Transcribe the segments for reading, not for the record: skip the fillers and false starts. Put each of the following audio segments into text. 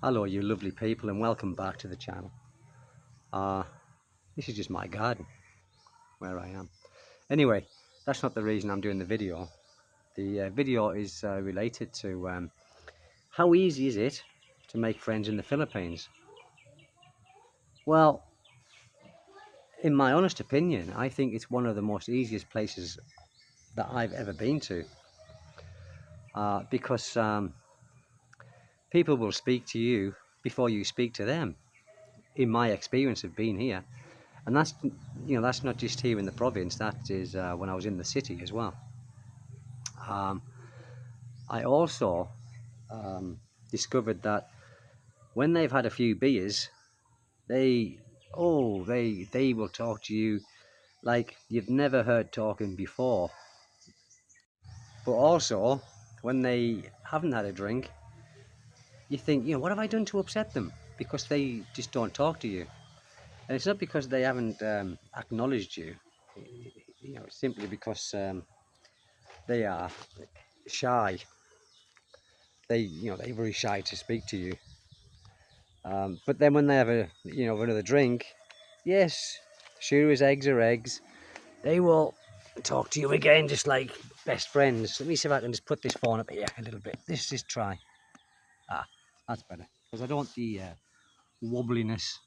Hello you lovely people and welcome back to the channel. Uh, this is just my garden where I am. Anyway, that's not the reason I'm doing the video. The video is related to how easy is it to make friends in the Philippines? Well, in my honest opinion, I think it's one of the most easiest places that I've ever been to because people will speak to you before you speak to them. In my experience of being here, and that's not just here in the province. That is when I was in the city as well. Um, I also discovered that when they've had a few beers, they will talk to you like you've never heard talking before. But also, when they haven't had a drink, you think, what have I done to upset them? Because they just don't talk to you, and it's not because they haven't acknowledged you. It's simply because they are shy. They're very shy to speak to you. But then when they have another drink, yes, sure as eggs are eggs, they will talk to you again, just like best friends. Let me see if I can just put this phone up here a little bit. Let's just try. Ah, that's better because I don't want the wobbliness.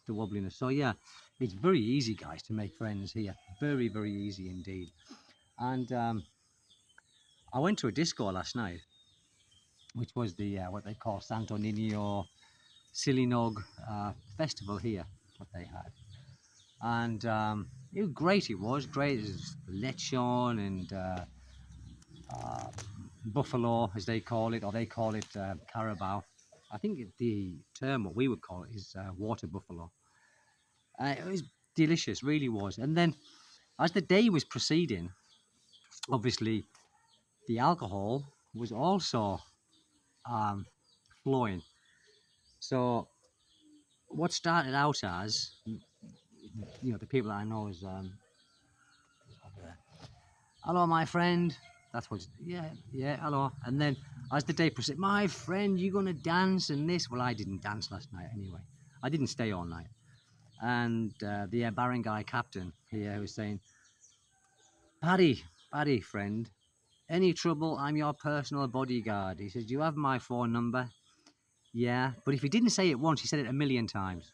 The wobbliness. So yeah, it's very easy, guys, to make friends here. Very, very easy indeed. And I went to a disco last night, which was the what they call Santo Nino Silinog festival here. What they had. And it was great. It was great. It was lechon and uh, buffalo, as they call it, or they call it carabao. I think the term, what we would call it, is water buffalo. It was delicious, really was. And then, as the day was proceeding, obviously the alcohol was also um, flowing. So what started out as, the people that I know is over there. Hello, my friend. That's what. Yeah. Hello. And then, as the day proceeded, my friend, you gonna dance and this? Well, I didn't dance last night anyway. I didn't stay all night. And the barangay captain here was saying, Paddy, friend, any trouble? I'm your personal bodyguard. He says, do you have my phone number? Yeah. But if he didn't say it once, he said it a million times.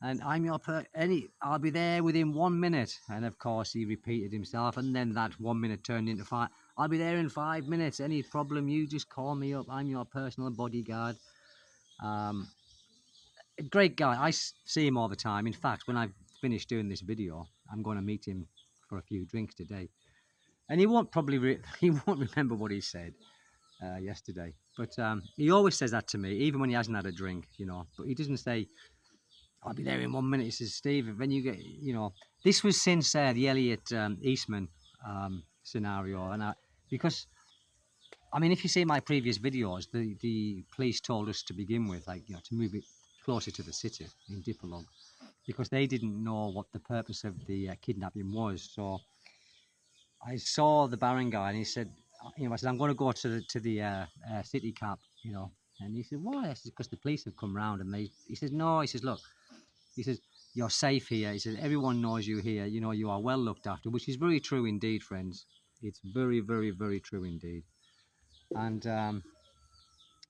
And I'll be there within 1 minute. And of course, he repeated himself, and then that 1 minute turned into five. I'll be there in 5 minutes. Any problem, you just call me up. I'm your personal bodyguard. Um, Great guy. I see him all the time. In fact, when I've finished doing this video, I'm going to meet him for a few drinks today. And he won't he won't remember what he said yesterday. But he always says that to me, even when he hasn't had a drink. But he doesn't say, I'll be there in 1 minute. He says, Steve, when you get. This was since the Elliot Eastman scenario. Because, I mean, if you see my previous videos, the police told us to begin with, to move it closer to the city in Dipolog, because they didn't know what the purpose of the kidnapping was. So I saw the barangay and he said, I said, I'm going to go to the city cap. And he said, why? I said, because the police have come round and he says, no, he says, look, he says, you're safe here. He says, everyone knows you here. You are well looked after, which is very true indeed, friends. It's very, very, very true indeed. And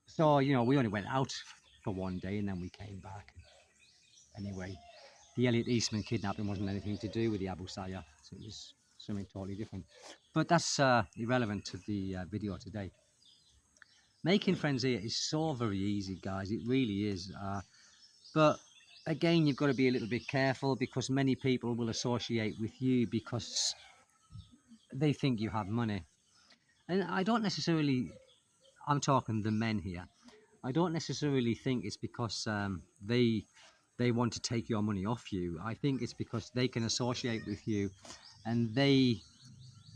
so, we only went out for one day and then we came back. Anyway, the Elliot Eastman kidnapping wasn't anything to do with the Abu Sayyaf. So it was something totally different. But that's irrelevant to the video today. Making friends here is so very easy, guys. It really is. But again, you've got to be a little bit careful because many people will associate with you because they think you have money. And I don't necessarily, I'm talking the men here, I don't necessarily think it's because they want to take your money off you. I think it's because they can associate with you and they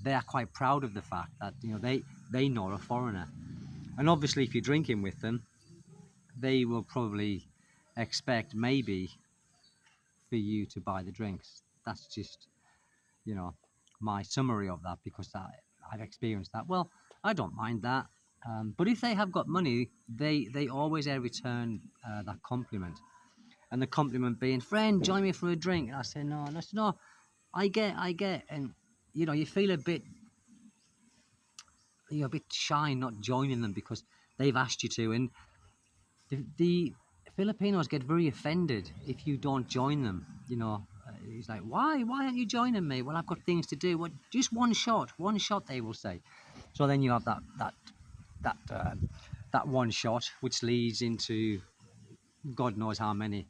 are quite proud of the fact that they know a foreigner. And obviously if you're drinking with them, they will probably expect maybe for you to buy the drinks. That's just, my summary of that because I've experienced that. Well, I don't mind that. But if they have got money, they always return that compliment. And the compliment being, friend, join me for a drink. And I say, no. And I said, no, I get. And, you know, you feel a bit, you're a bit shy not joining them because they've asked you to. And the Filipinos get very offended if you don't join them. You know, he's like, why aren't you joining me? Well, I've got things to do. Well, just one shot, they will say. So then you have that one shot, which leads into God knows how many.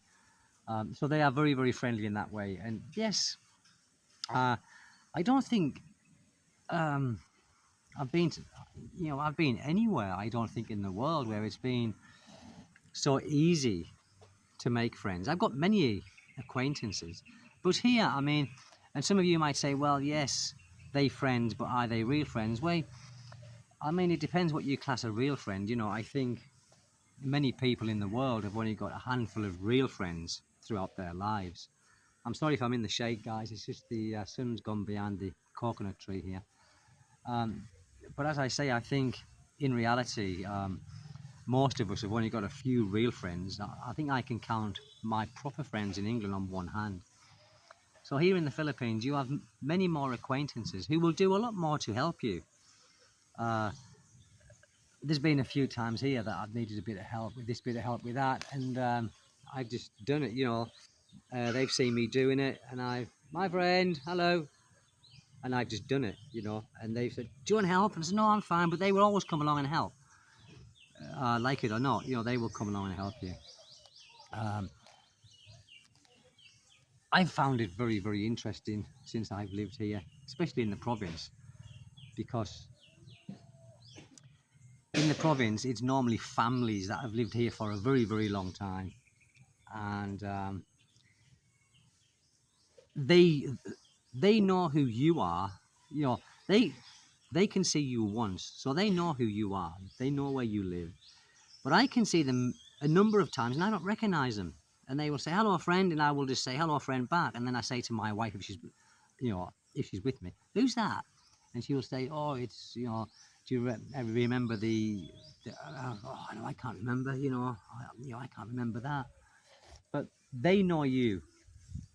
So they are very, very friendly in that way. And yes, I don't think I've been to, I've been anywhere, I don't think, in the world where it's been so easy to make friends. I've got many acquaintances, but here, I mean, and some of you might say, well, yes, they friends, but are they real friends? Well, I mean, it depends what you class a real friend. You know, I think many people in the world have only got a handful of real friends throughout their lives. I'm sorry if I'm in the shade, guys. It's just the sun's gone behind the coconut tree here. But as I say, I think in reality, most of us have only got a few real friends. I think I can count my proper friends in England on one hand. So here in the Philippines, you have many more acquaintances who will do a lot more to help you. There's been a few times here that I've needed a bit of help with this, bit of help with that, and I've just done it. You know, they've seen me doing it, and my friend, hello, and I've just done it. You know, and they've said, "Do you want help?" And I said, "No, I'm fine." But they will always come along and help, like it or not. You know, they will come along and help you. I've found it very, very interesting since I've lived here, especially in the province, because in the province it's normally families that have lived here for a very, very long time, and they know who you are. You know, they can see you once, so they know who you are. They know where you live. But I can see them a number of times and I don't recognize them. And they will say, hello, friend, and I will just say, hello, friend, back. And then I say to my wife, if she's with me, who's that? And she will say, oh, it's, do you ever remember oh, no, I can't remember, I can't remember that. But they know you.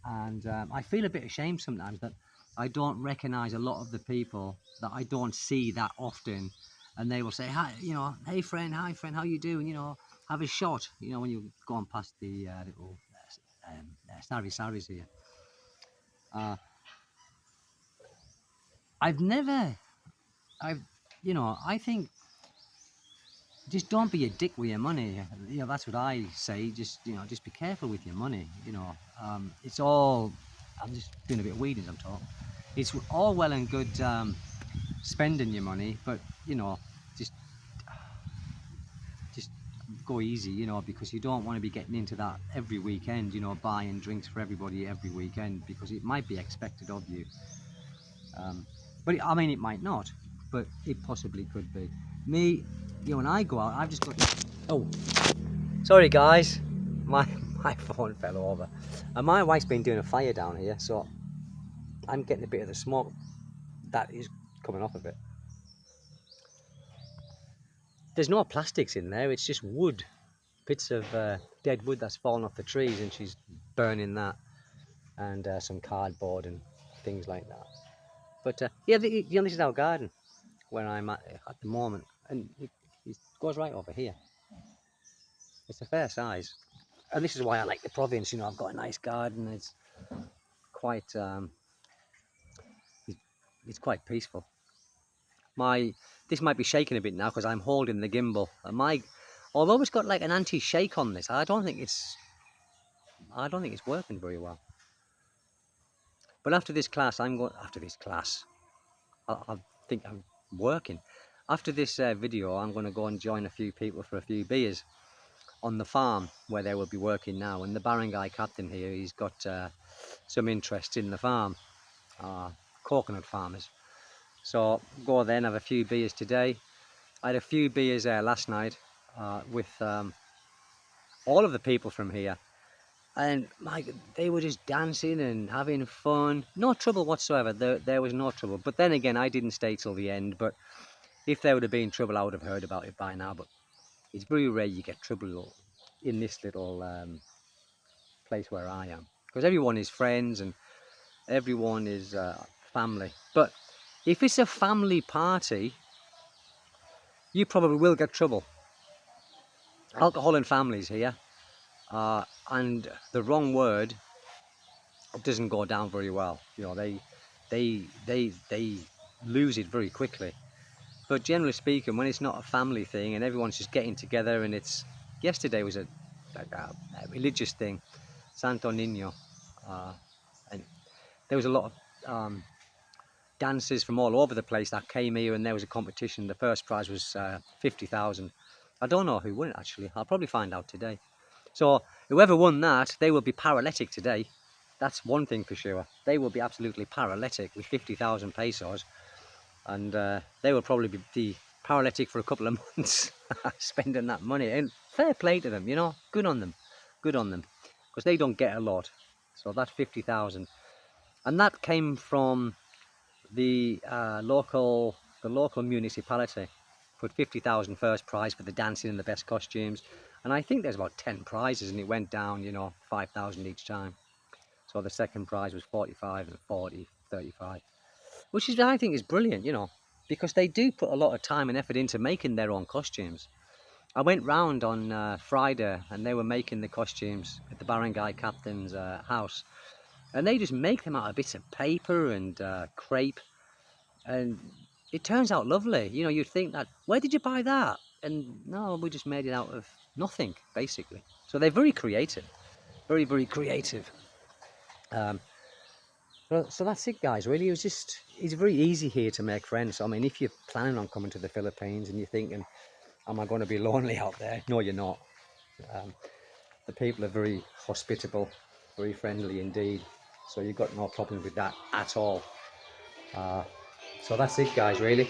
And I feel a bit ashamed sometimes that I don't recognize a lot of the people that I don't see that often, and they will say, hi, hey friend, hi friend, how you doing, have a shot, when you go on past the little sari-saris here. I think just don't be a dick with your money. That's what I say. Just be careful with your money. It's all. I'm just doing a bit of weeding as I'm talking. It's all well and good spending your money, but just go easy. Because you don't want to be getting into that every weekend. Buying drinks for everybody every weekend because it might be expected of you. But I mean, it might not, but it possibly could be. Me, when I go out, I've just got. Oh, sorry guys, my phone fell over, and my wife's been doing a fire down here, so I'm getting a bit of the smoke that is coming off of it. There's no plastics in there; it's just wood, bits of dead wood that's fallen off the trees, and she's burning that, and some cardboard and things like that. But yeah, this is our garden where I'm at the moment, and it goes right over here. It's a fair size, and this is why I like the province. I've got a nice garden. It's quite it's quite peaceful. This might be shaking a bit now because I'm holding the gimbal, and although it's got like an anti-shake on this, I don't think it's working very well. But after this class, I think I'm working. After this video, I'm going to go and join a few people for a few beers on the farm where they will be working now. And the barangay captain here, he's got some interest in the farm, coconut farmers. So go there and have a few beers today. I had a few beers there last night with all of the people from here. And they were just dancing and having fun. No trouble whatsoever. There was no trouble. But then again, I didn't stay till the end. But If there would have been trouble, I would have heard about it by now, but it's very rare you get trouble in this little place where I am, because everyone is friends and everyone is family. But if it's a family party, you probably will get trouble. Alcohol and families here, and the wrong word doesn't go down very well. You know, they lose it very quickly. But generally speaking, when it's not a family thing and everyone's just getting together, and yesterday was a religious thing, Santo Nino, and there was a lot of dancers from all over the place that came here, and there was a competition. The first prize was 50,000. I don't know who won it actually. I'll probably find out today. So whoever won that, they will be paralytic today. That's one thing for sure. They will be absolutely paralytic with 50,000 pesos, and they will probably be paralytic for a couple of months spending that money. And fair play to them, you know, good on them, because they don't get a lot. So that's 50,000, and that came from the local municipality. Put 50,000 first prize for the dancing and the best costumes, and I think there's about 10 prizes, and it went down, you know, 5,000 each time. So the second prize was 45 and 40, 35, which is, I think, is brilliant, you know, because they do put a lot of time and effort into making their own costumes. I went round on Friday, and they were making the costumes at the barangay captain's house, and they just make them out of bits of paper and crepe, and it turns out lovely. You know, you'd think that, where did you buy that? And no, we just made it out of nothing, basically. So they're very creative, very, very creative. So that's it, guys. Really, it's very easy here to make friends. I mean, if you're planning on coming to the Philippines and you're thinking, am I going to be lonely out there? No, you're not. The people are very hospitable, very friendly indeed. So you've got no problems with that at all. So that's it, guys, really.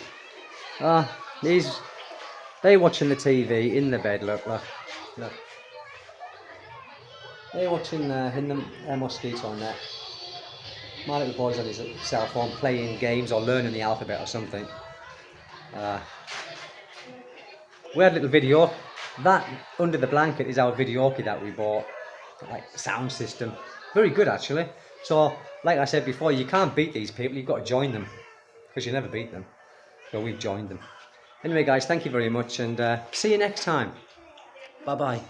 They're watching the TV in the bed, look. They're watching in the mosquito net. My little boy's on his cell phone playing games or learning the alphabet or something. We had a little video. That under the blanket is our videoke that we bought. Like sound system. Very good, actually. So, like I said before, you can't beat these people. You've got to join them, because you never beat them. So we've joined them. Anyway, guys, thank you very much, and see you next time. Bye-bye.